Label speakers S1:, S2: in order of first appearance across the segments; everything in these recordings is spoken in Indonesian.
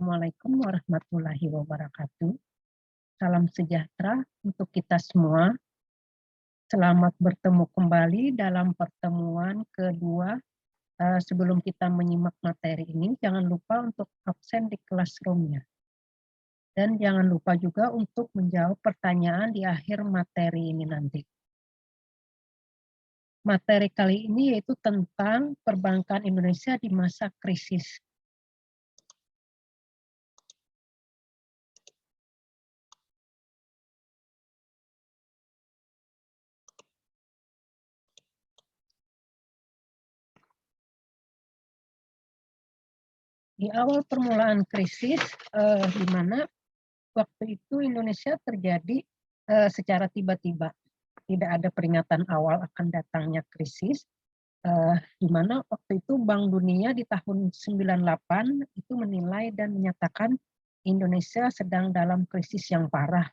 S1: Assalamualaikum warahmatullahi wabarakatuh. Salam sejahtera untuk kita semua. Selamat bertemu kembali dalam pertemuan kedua. Sebelum kita menyimak materi ini, jangan lupa untuk absen di classroom-nya. Dan jangan lupa juga untuk menjawab pertanyaan di akhir materi ini nanti. Materi kali ini yaitu tentang perbankan Indonesia di masa krisis. Di awal permulaan krisis, di mana waktu itu Indonesia terjadi secara tiba-tiba. Tidak ada peringatan awal akan datangnya krisis, di mana waktu itu Bank Dunia di tahun 98 itu menilai dan menyatakan Indonesia sedang dalam krisis yang parah,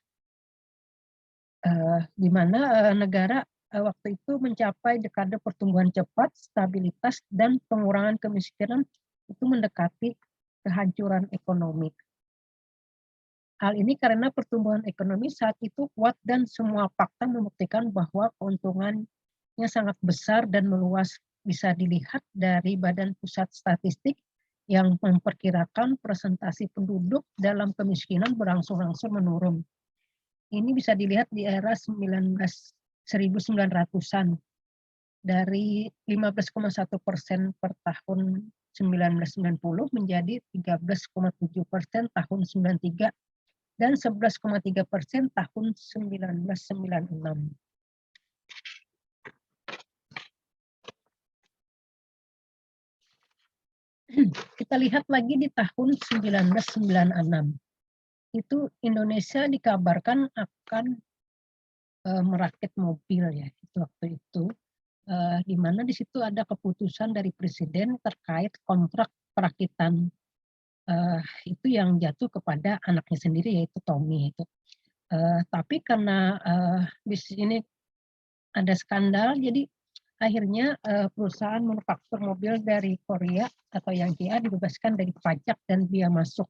S1: di mana negara waktu itu mencapai dekade pertumbuhan cepat, stabilitas, dan pengurangan kemiskinan itu mendekati kehancuran ekonomi. Hal ini karena pertumbuhan ekonomi saat itu kuat dan semua fakta membuktikan bahwa keuntungannya sangat besar dan meluas. Bisa dilihat dari Badan Pusat Statistik yang memperkirakan presentasi penduduk dalam kemiskinan berangsur-angsur menurun. Ini bisa dilihat di era 1900-an dari 15,1% per tahun 1990 menjadi 13,7% tahun 93 dan 11,3% tahun 1996. Kita lihat lagi di tahun 1996. Itu Indonesia dikabarkan akan merakit mobil ya waktu itu. Di mana di situ ada keputusan dari presiden terkait kontrak perakitan itu yang jatuh kepada anaknya sendiri yaitu Tommy itu. Tapi karena bisnis ini ada skandal, jadi akhirnya perusahaan manufaktur mobil dari Korea atau Yankee dibebaskan dari pajak dan biaya masuk.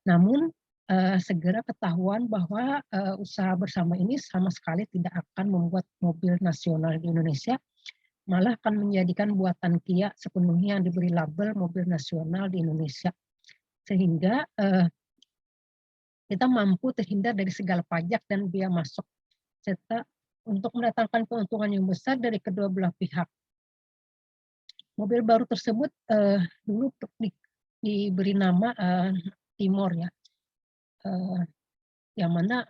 S1: Namun segera ketahuan bahwa usaha bersama ini sama sekali tidak akan membuat mobil nasional di Indonesia, malah akan menjadikan buatan Kia sepenuhnya yang diberi label mobil nasional di Indonesia. Sehingga kita mampu terhindar dari segala pajak dan biaya masuk, serta untuk mendatangkan keuntungan yang besar dari kedua belah pihak. Mobil baru tersebut dulu diberi nama Timor ya, yang mana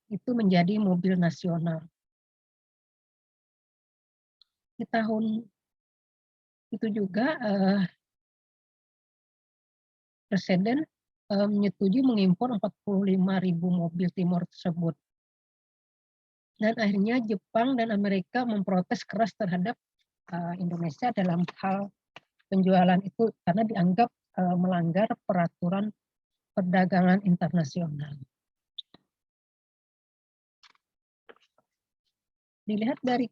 S1: itu menjadi mobil nasional. Di tahun itu juga Presiden menyetujui mengimpor 45.000 mobil Timor tersebut. Dan akhirnya Jepang dan Amerika memprotes keras terhadap Indonesia dalam hal penjualan itu karena dianggap melanggar peraturan perdagangan internasional. Dilihat dari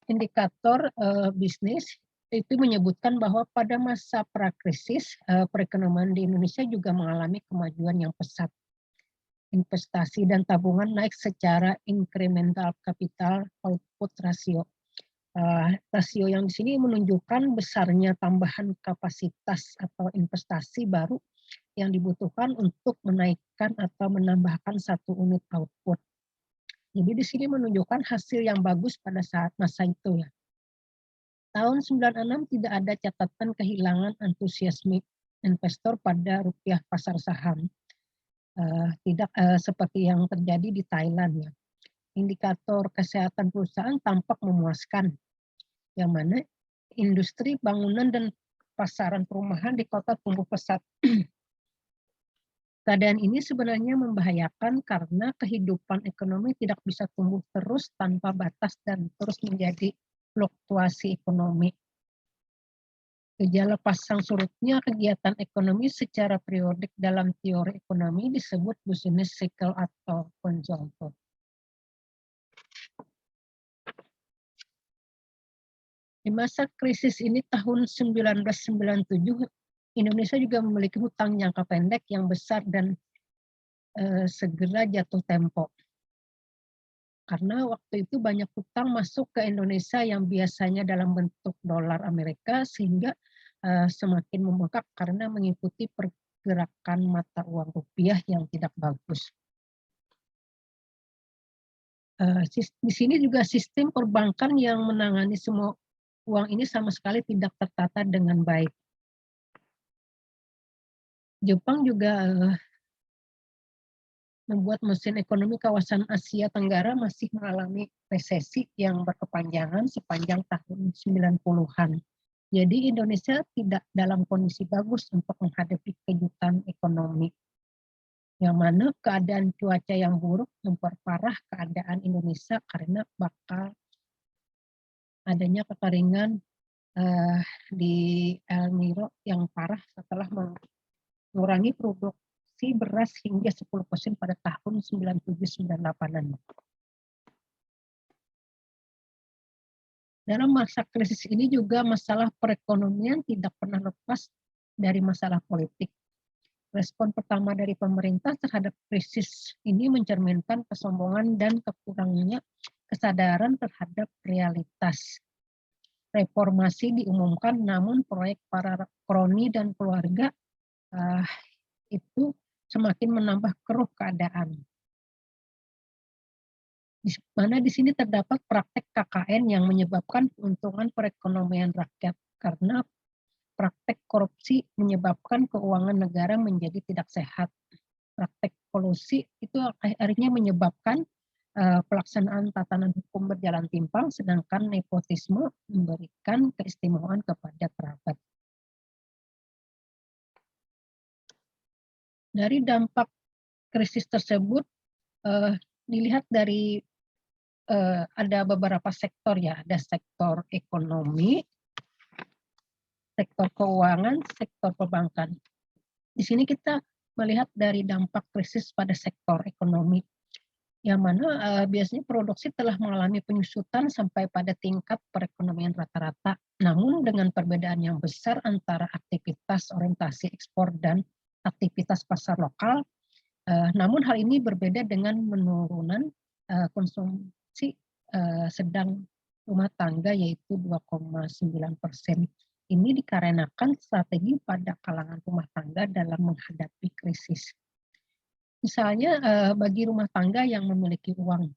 S1: indikator bisnis itu menyebutkan bahwa pada masa prakrisis perekonomian di Indonesia juga mengalami kemajuan yang pesat. Investasi dan tabungan naik secara incremental capital output ratio. Rasio yang di sini menunjukkan besarnya tambahan kapasitas atau investasi baru yang dibutuhkan untuk menaikkan atau menambahkan satu unit output. Jadi di sini menunjukkan hasil yang bagus pada saat masa itu ya. Tahun 96 tidak ada catatan kehilangan antusiasme investor pada rupiah pasar saham. Tidak seperti yang terjadi di Thailand ya. Indikator kesehatan perusahaan tampak memuaskan, yang mana industri bangunan dan pasaran perumahan di kota tumbuh pesat. Keadaan ini sebenarnya membahayakan karena kehidupan ekonomi tidak bisa tumbuh terus tanpa batas dan terus menjadi fluktuasi ekonomi. Gejala pasang surutnya kegiatan ekonomi secara periodik dalam teori ekonomi disebut business cycle atau konjunktur. Di masa krisis ini tahun 1997 Indonesia juga memiliki hutang jangka pendek yang besar dan segera jatuh tempo. Karena waktu itu banyak hutang masuk ke Indonesia yang biasanya dalam bentuk dolar Amerika sehingga semakin membengkak karena mengikuti pergerakan mata uang rupiah yang tidak bagus. Di sini juga sistem perbankan yang menangani semua uang ini sama sekali tidak tertata dengan baik. Jepang juga membuat mesin ekonomi kawasan Asia Tenggara masih mengalami resesi yang berkepanjangan sepanjang tahun 90-an. Jadi Indonesia tidak dalam kondisi bagus untuk menghadapi kejutan ekonomi. Yang mana keadaan cuaca yang buruk memperparah keadaan Indonesia karena bakal adanya kekeringan di El Nino yang parah setelah mengurangi produksi beras hingga 10% pada tahun 97-98-an. Dalam masa krisis ini juga masalah perekonomian tidak pernah lepas dari masalah politik. Respon pertama dari pemerintah terhadap krisis ini mencerminkan kesombongan dan kekurangnya kesadaran terhadap realitas. Reformasi diumumkan, namun proyek para kroni dan keluarga itu semakin menambah keruh keadaan. Di mana di sini terdapat praktek KKN yang menyebabkan keuntungan perekonomian rakyat karena praktek korupsi menyebabkan keuangan negara menjadi tidak sehat. Praktek kolusi itu akhirnya menyebabkan pelaksanaan tatanan hukum berjalan timpang, sedangkan nepotisme memberikan keistimewaan kepada kerabat. Dari dampak krisis tersebut dilihat dari ada beberapa sektor ya, ada sektor ekonomi, sektor keuangan, sektor perbankan. Di sini kita melihat dari dampak krisis pada sektor ekonomi, yang mana biasanya produksi telah mengalami penyusutan sampai pada tingkat perekonomian rata-rata, namun dengan perbedaan yang besar antara aktivitas orientasi ekspor dan aktivitas pasar lokal. Namun hal ini berbeda dengan penurunan konsumsi sedang rumah tangga yaitu 2,9%. Ini dikarenakan strategi pada kalangan rumah tangga dalam menghadapi krisis. Misalnya bagi rumah tangga yang memiliki uang,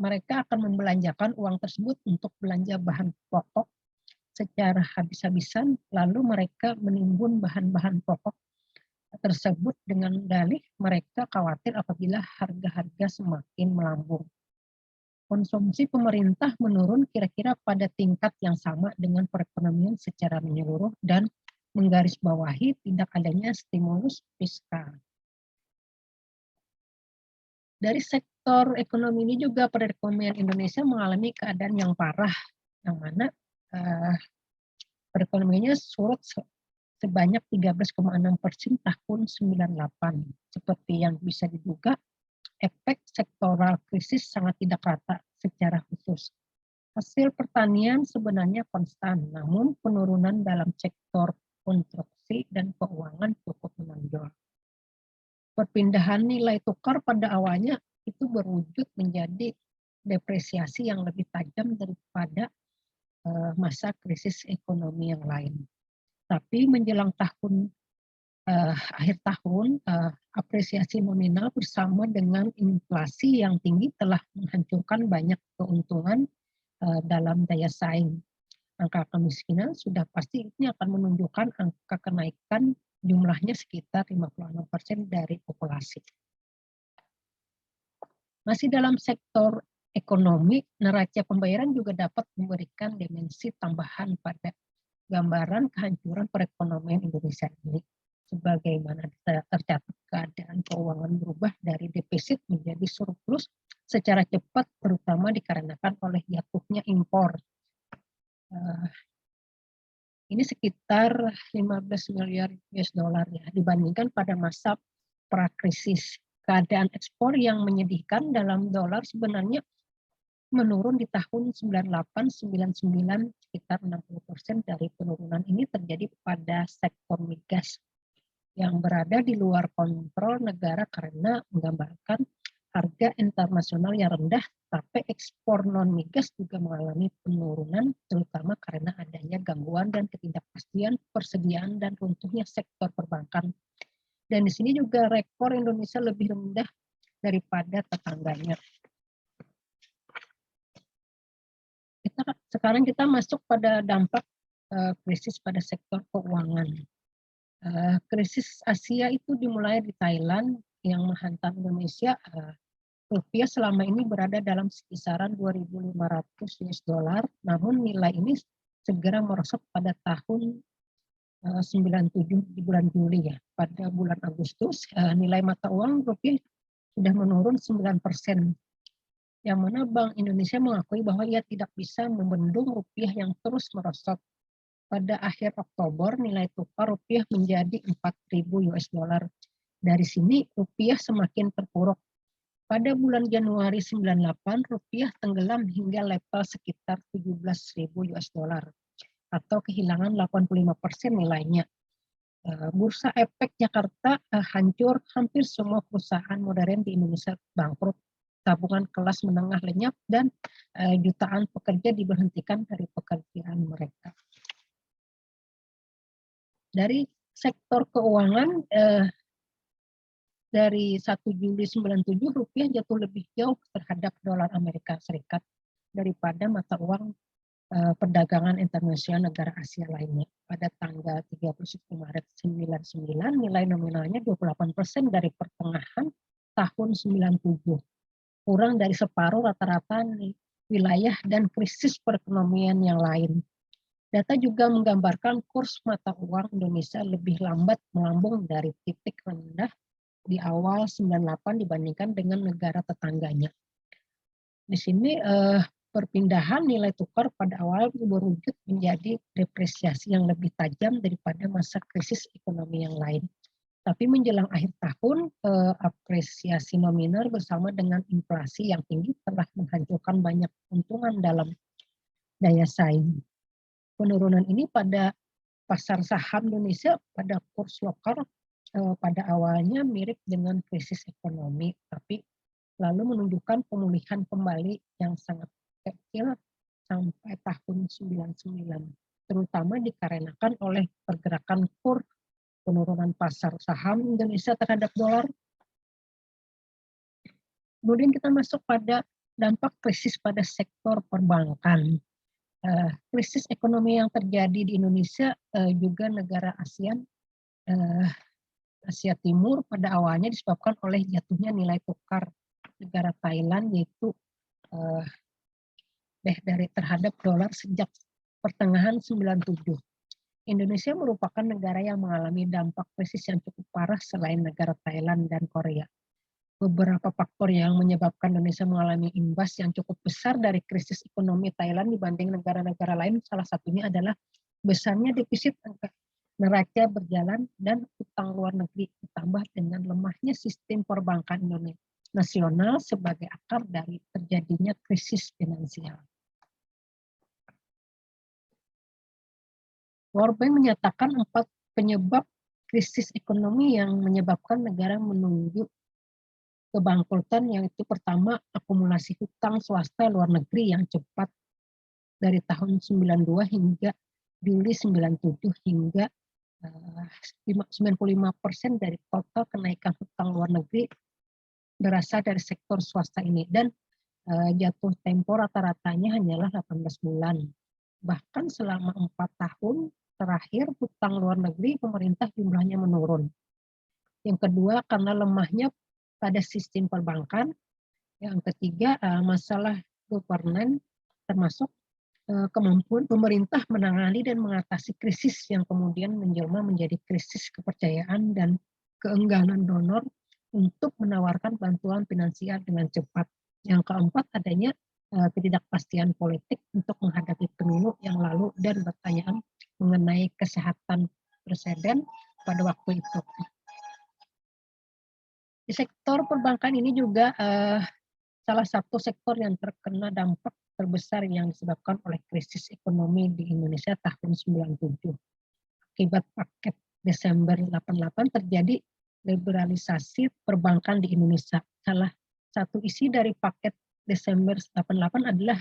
S1: mereka akan membelanjakan uang tersebut untuk belanja bahan pokok secara habis-habisan, lalu mereka menimbun bahan-bahan pokok tersebut dengan dalih mereka khawatir apabila harga-harga semakin melambung. Konsumsi pemerintah menurun kira-kira pada tingkat yang sama dengan perekonomian secara menyeluruh dan menggarisbawahi tidak adanya stimulus fiskal. Dari sektor ekonomi ini juga perekonomian Indonesia mengalami keadaan yang parah, yang mana perekonomiannya surut sebanyak 13,6% tahun 98. Seperti yang bisa diduga, efek sektoral krisis sangat tidak rata secara khusus. Hasil pertanian sebenarnya konstan, namun penurunan dalam sektor konstruksi dan keuangan cukup menonjol. Perpindahan nilai tukar pada awalnya itu berwujud menjadi depresiasi yang lebih tajam daripada masa krisis ekonomi yang lain. Tapi menjelang akhir tahun, apresiasi nominal bersama dengan inflasi yang tinggi telah menghancurkan banyak keuntungan dalam daya saing. Angka kemiskinan sudah pasti ini akan menunjukkan angka kenaikan jumlahnya sekitar 56% dari populasi. Masih dalam sektor ekonomi, neraca pembayaran juga dapat memberikan dimensi tambahan pada gambaran kehancuran perekonomian Indonesia ini. Sebagaimana tercatat keadaan keuangan berubah dari defisit menjadi surplus secara cepat, terutama dikarenakan oleh jatuhnya impor. Ini sekitar 15 miliar US dollar ya, dibandingkan pada masa prakrisis. Keadaan ekspor yang menyedihkan dalam dolar sebenarnya menurun di tahun 98, 99 sekitar 60% dari penurunan ini terjadi pada sektor migas yang berada di luar kontrol negara karena menggambarkan harga internasional yang rendah, tapi ekspor non migas juga mengalami penurunan terutama karena adanya gangguan dan ketidakpastian persediaan dan runtuhnya sektor perbankan. Dan di sini juga rekor Indonesia lebih rendah daripada tetangganya. Sekarang kita masuk pada dampak krisis pada sektor keuangan. Krisis Asia itu dimulai di Thailand yang menghantam Indonesia. Rupiah selama ini berada dalam kisaran 2.500 US dollar, namun nilai ini segera merosot pada tahun 97 di bulan Juli ya. Pada bulan Agustus nilai mata uang rupiah sudah menurun 9%. Yang mana Bank Indonesia mengakui bahwa ia tidak bisa membendung rupiah yang terus merosot. Pada akhir Oktober, nilai tukar rupiah menjadi 4.000 US dollar. Dari sini, rupiah semakin terpuruk. Pada bulan Januari 98, rupiah tenggelam hingga level sekitar 17.000 US dollar atau kehilangan 85% nilainya. Bursa Efek Jakarta hancur, hampir semua perusahaan modern di Indonesia bangkrut. Tabungan kelas menengah lenyap dan jutaan pekerja diberhentikan dari pekerjaan mereka. Dari sektor keuangan, dari 1 Juli 97 rupiah jatuh lebih jauh terhadap dolar Amerika Serikat daripada mata uang perdagangan internasional negara Asia lainnya. Pada tanggal 31 Maret 99 nilai nominalnya 28% dari pertengahan tahun 97. Kurang dari separuh rata-rata wilayah dan krisis perekonomian yang lain. Data juga menggambarkan kurs mata uang Indonesia lebih lambat melambung dari titik rendah di awal 98 dibandingkan dengan negara tetangganya. Di sini perpindahan nilai tukar pada awal berwujud menjadi depresiasi yang lebih tajam daripada masa krisis ekonomi yang lain. Tapi menjelang akhir tahun, apresiasi nominal bersama dengan inflasi yang tinggi telah menghancurkan banyak keuntungan dalam daya saing. Penurunan ini pada pasar saham Indonesia pada kurs lokal pada awalnya mirip dengan krisis ekonomi, tapi lalu menunjukkan pemulihan kembali yang sangat kecil sampai tahun 99, terutama dikarenakan oleh pergerakan kurs penurunan pasar saham Indonesia terhadap dolar. Kemudian kita masuk pada dampak krisis pada sektor perbankan. Krisis ekonomi yang terjadi di Indonesia juga negara ASEAN, Asia Timur pada awalnya disebabkan oleh jatuhnya nilai tukar negara Thailand yaitu dari terhadap dolar sejak pertengahan 97. Indonesia merupakan negara yang mengalami dampak krisis yang cukup parah selain negara Thailand dan Korea. Beberapa faktor yang menyebabkan Indonesia mengalami imbas yang cukup besar dari krisis ekonomi Thailand dibanding negara-negara lain, salah satunya adalah besarnya defisit neraca berjalan dan utang luar negeri, ditambah dengan lemahnya sistem perbankan Indonesia nasional sebagai akar dari terjadinya krisis finansial. World Bank menyatakan 4 penyebab krisis ekonomi yang menyebabkan negara menuju kebangkrutan, yaitu pertama akumulasi hutang swasta luar negeri yang cepat dari tahun 92 hingga Juli 97 hingga 95% dari total kenaikan hutang luar negeri berasal dari sektor swasta ini, dan jatuh tempo rata-ratanya hanyalah 18 bulan. Bahkan selama 4 tahun terakhir hutang luar negeri pemerintah jumlahnya menurun. Yang kedua karena lemahnya pada sistem perbankan. Yang ketiga masalah governance termasuk kemampuan pemerintah menangani dan mengatasi krisis yang kemudian menjelma menjadi krisis kepercayaan dan keengganan donor untuk menawarkan bantuan finansial dengan cepat. Yang keempat adanya ketidakpastian politik untuk menghadapi pemilu yang lalu dan pertanyaan mengenai kesehatan presiden pada waktu itu. Di sektor perbankan ini juga salah satu sektor yang terkena dampak terbesar yang disebabkan oleh krisis ekonomi di Indonesia tahun 97. Akibat paket Desember 88 terjadi liberalisasi perbankan di Indonesia. Salah satu isi dari paket Desember 88 adalah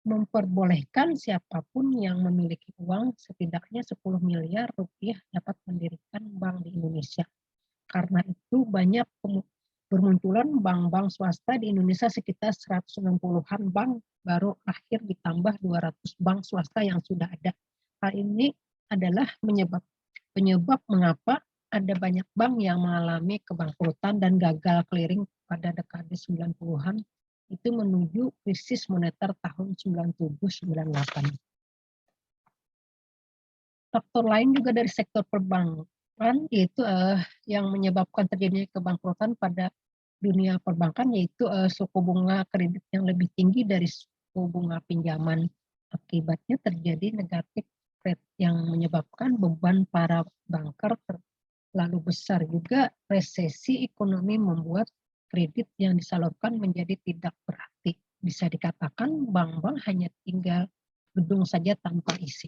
S1: memperbolehkan siapapun yang memiliki uang setidaknya 10 miliar rupiah dapat mendirikan bank di Indonesia. Karena itu banyak bermunculan bank-bank swasta di Indonesia, sekitar 160-an bank baru akhir ditambah 200 bank swasta yang sudah ada. Hal ini adalah penyebab mengapa ada banyak bank yang mengalami kebangkrutan dan gagal clearing pada dekade 90-an itu menuju krisis moneter tahun 97-98. Faktor lain juga dari sektor perbankan yaitu yang menyebabkan terjadinya kebangkrutan pada dunia perbankan yaitu suku bunga kredit yang lebih tinggi dari suku bunga pinjaman. Akibatnya terjadi negatif rate yang menyebabkan beban para banker terlalu besar. Juga resesi ekonomi membuat kredit yang disalurkan menjadi tidak berarti. Bisa dikatakan bank-bank hanya tinggal gedung saja tanpa isi.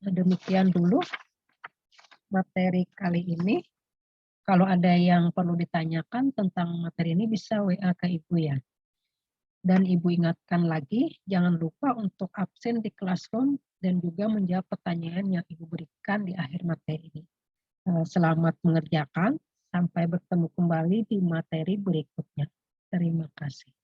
S1: Nah, demikian dulu materi kali ini. Kalau ada yang perlu ditanyakan tentang materi ini bisa WA ke Ibu ya. Dan Ibu ingatkan lagi, jangan lupa untuk absen di classroom dan juga menjawab pertanyaan yang Ibu berikan di akhir materi ini. Selamat mengerjakan, sampai bertemu kembali di materi berikutnya. Terima kasih.